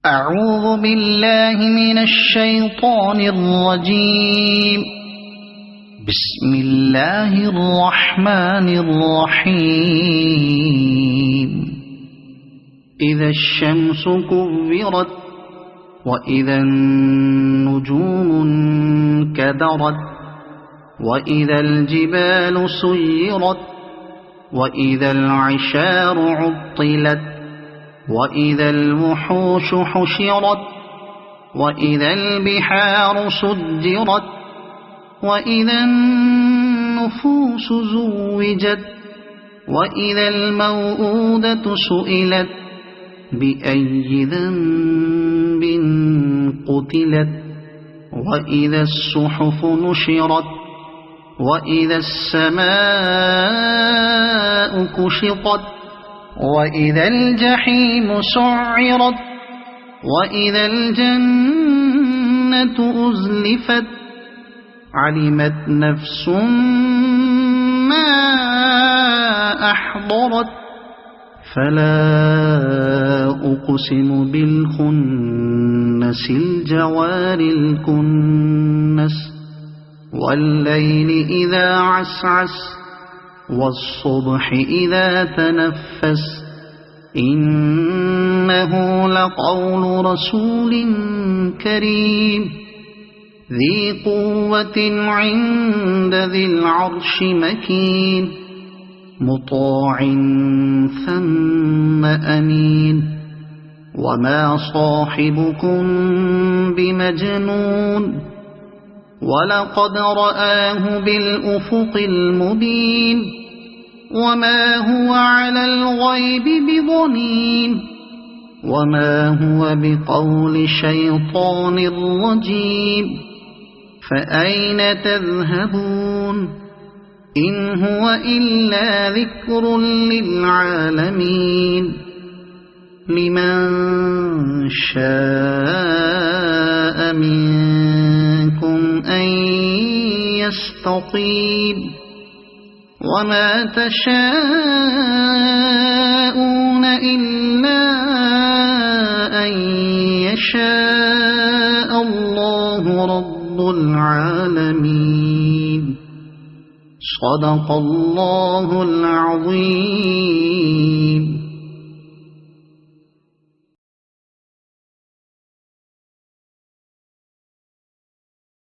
أعوذ بالله من الشيطان الرجيم. بسم الله الرحمن الرحيم. إذا الشمس كورت وإذا النجوم انكدرت وإذا الجبال سيرت وإذا العشار عطلت وإذا الوحوش حشرت وإذا البحار سجرت وإذا النفوس زوجت وإذا الموءودة سئلت بأي ذنب قتلت وإذا الصحف نشرت وإذا السماء كشطت وإذا الجحيم سعرت وإذا الجنة أزلفت علمت نفس ما أحضرت فلا أقسم بالخنس الجوار الكنس والليل إذا عسعس والصبح إذا تنفس إنه لقول رسول كريم ذي قوة عند ذي العرش مكين مطاع ثم أمين وما صاحبكم بمجنون ولقد رآه بالأفق المبين وما هو على الغيب بضنين وما هو بقول شيطان رجيم فأين تذهبون إن هو إلا ذكر للعالمين لمن شاء منكم أن يستقيم وما تشاءون إلا أن يشاء الله رب العالمين. صدق الله العظيم.